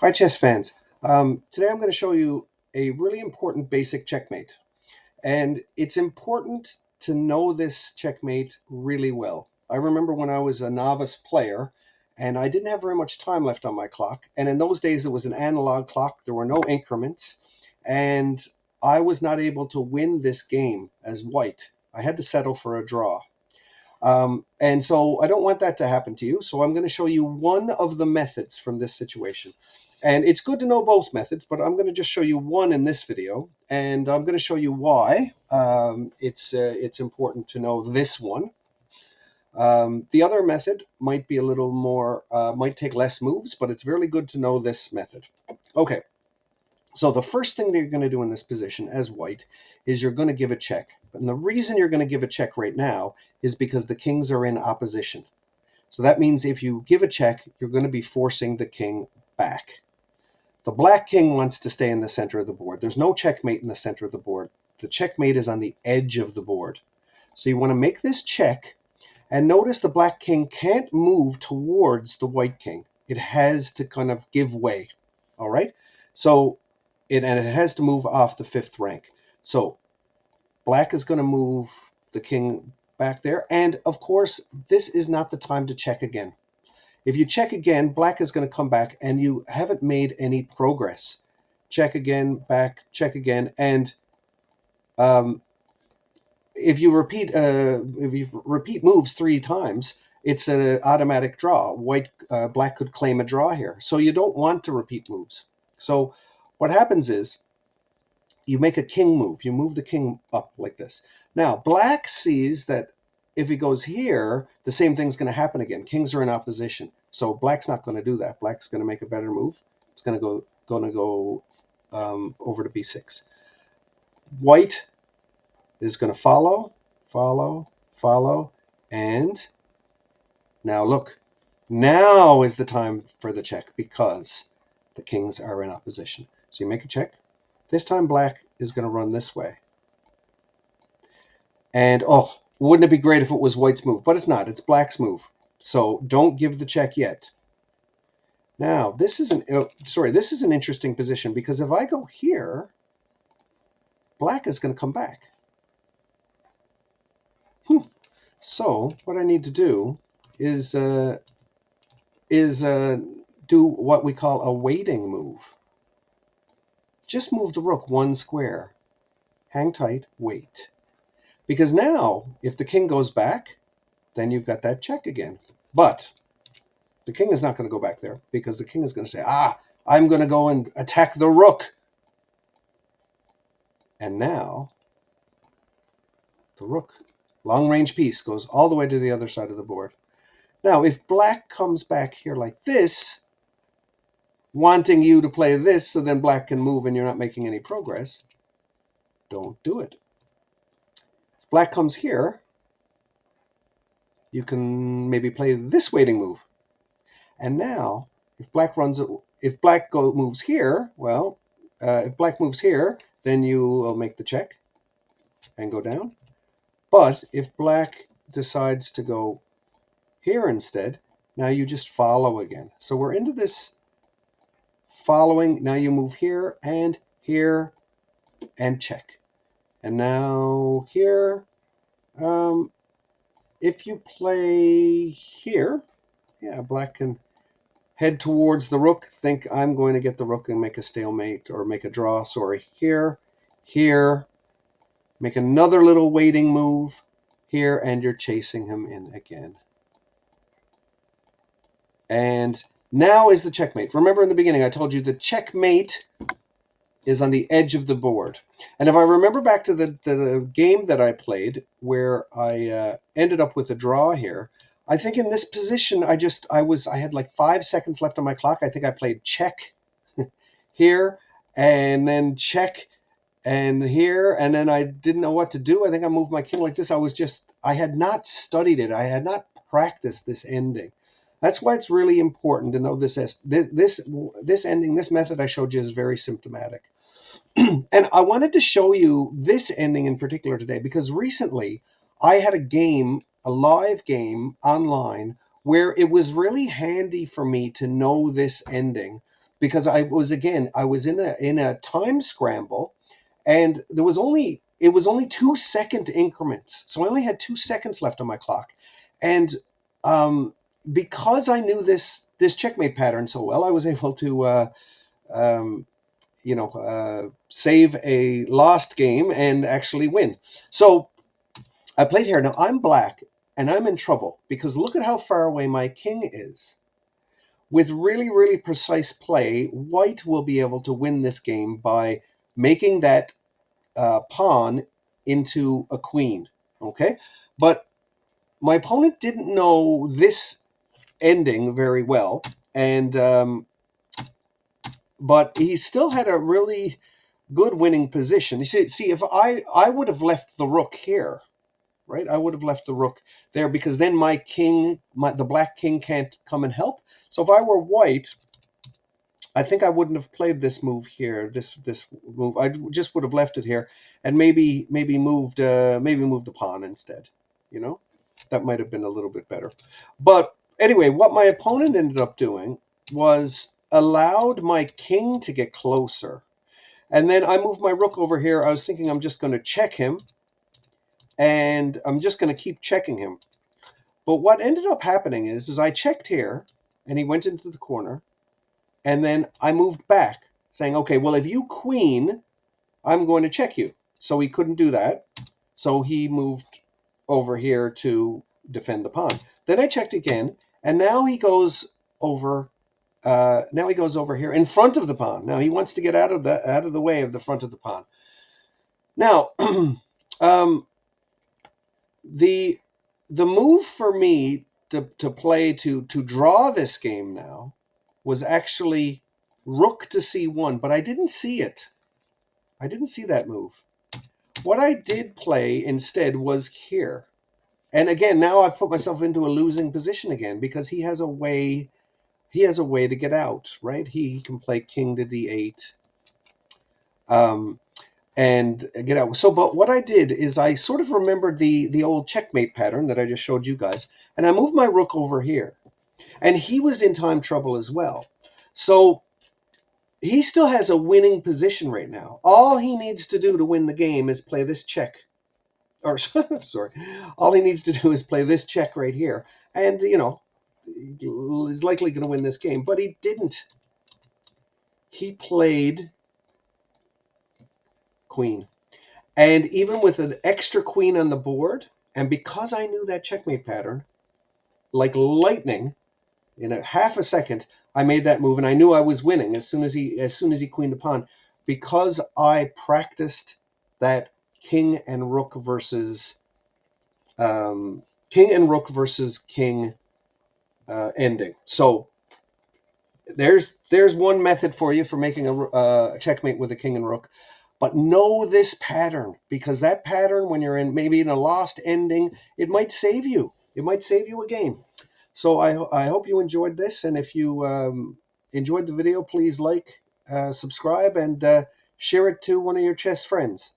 Hi, chess fans. Today I'm going to show you a really important basic checkmate. And it's important to know this checkmate really well. I remember when I was a novice player and I didn't have very much time left on my clock. And in those days, it was an analog clock, there were no increments. And I was not able to win this game as white. I had to settle for a draw. And so I don't want that to happen to you. So I'm going to show you one of the methods from this situation. And it's good to know both methods, but I'm going to just show you one in this video. And I'm going to show you why it's important to know this one. The other method might be a little more, might take less moves, but it's really good to know this method. Okay, so the first thing that you're going to do in this position as white is you're going to give a check. And the reason you're going to give a check right now is because the kings are in opposition. So that means if you give a check, you're going to be forcing the king back. The black king wants to stay in the center of the board. There's no checkmate in the center of the board. The checkmate is on the edge of the board. So you want to make this check, and notice the black king can't move towards the white king. It has to kind of give way. All right? So it has to move off the fifth rank. So black is going to move the king back there. And of course, this is not the time to check again. If you check again, black is going to come back and you haven't made any progress. Check again, back, check again. And um, if you repeat moves 3 times, it's an automatic draw. Black could claim a draw here. So you don't want to repeat moves. So what happens is you make a king move. You move the king up like this. Now, black sees that if he goes here, the same thing's going to happen again. Kings are in opposition. So black's not going to do that. Black's going to make a better move. It's going to go over to b6. White is going to follow, follow, follow, and now look. Now is the time for the check because the kings are in opposition. So you make a check. This time black is going to run this way. And oh, wouldn't it be great if it was white's move? But it's not. It's black's move. So don't give the check yet. Now, this is this is an interesting position because if I go here, black is going to come back. So what I need to do is do what we call a waiting move. Just move the rook 1 square. Hang tight, wait. Because now, if the king goes back, then you've got that check again. But the king is not going to go back there because the king is going to say, I'm going to go and attack the rook. And now the rook, long-range piece, goes all the way to the other side of the board. Now, if black comes back here like this, wanting you to play this so then black can move and you're not making any progress, don't do it. If black comes here, you can maybe play this waiting move. And now, if black moves here, well, if black moves here, then you will make the check and go down. But if black decides to go here instead, now you just follow again. So we're into this following. Now you move here and check. And now here, if you play here, yeah, black can head towards the rook, think I'm going to get the rook and make a stalemate or make a draw, sorry, here, make another little waiting move here, and you're chasing him in again. And now is the checkmate. Remember in the beginning, I told you the checkmate is on the edge of the board. And if I remember back to the game that I played where I ended up with a draw here, I think in this position, I had like 5 seconds left on my clock. I think I played check here and then check and here, and then I didn't know what to do. I think I moved my king like this. I had not studied it. I had not practiced this ending. That's why it's really important to know this ending, this method I showed you is very symptomatic. And I wanted to show you this ending in particular today because recently I had a live game online, where it was really handy for me to know this ending because I was in a time scramble, and it was only 2 second increments, so I only had 2 seconds left on my clock, and um, because I knew this checkmate pattern so well, I was able to um, save a lost game and actually win. So I played here. Now I'm black and I'm in trouble because look at how far away my king is. With really, really precise play, white will be able to win this game by making that pawn into a queen. Okay? But my opponent didn't know this ending very well. And, but he still had a really good winning position. See, if I would have left the rook here, right? I would have left the rook there because then my king, the black king can't come and help. So if I were white, I think I wouldn't have played this move here. This move, I just would have left it here and maybe moved the pawn instead. You know, that might have been a little bit better. But anyway, what my opponent ended up doing was allowed my king to get closer. And then I moved my rook over here. I was thinking I'm just going to check him, and I'm just going to keep checking him. But what ended up happening is I checked here, and he went into the corner, and then I moved back, saying, okay, well, if you queen, I'm going to check you. So he couldn't do that. So he moved over here to defend the pawn. Then I checked again, and now he goes over. Now he goes over here in front of the pawn. Now he wants to get out of the way of the front of the pawn. Now, um, the the move for me to play to draw this game now was actually rook to c1, but I didn't see it. I didn't see that move. What I did play instead was here. And again, now I've put myself into a losing position again because he has a way to get out, right? He can play king to d8. Um, and get out. So, but what I did is I sort of remembered the old checkmate pattern that I just showed you guys, and I moved my rook over here, and he was in time trouble as well. So he still has a winning position right now. All he needs to do to win the game is play this check, or sorry, all he needs to do is play this check right here, and is likely going to win this game. But he didn't. He played queen. And even with an extra queen on the board, and because I knew that checkmate pattern, like lightning, in a half a second, I made that move, and I knew I was winning as soon as he queened the pawn, because I practiced that king and rook versus king ending. So there's one method for you for making a checkmate with a king and rook. But know this pattern, because that pattern, when you're in maybe in a lost ending, it might save you. It might save you a game. So I hope you enjoyed this, and if you enjoyed the video, please like, subscribe, and share it to one of your chess friends.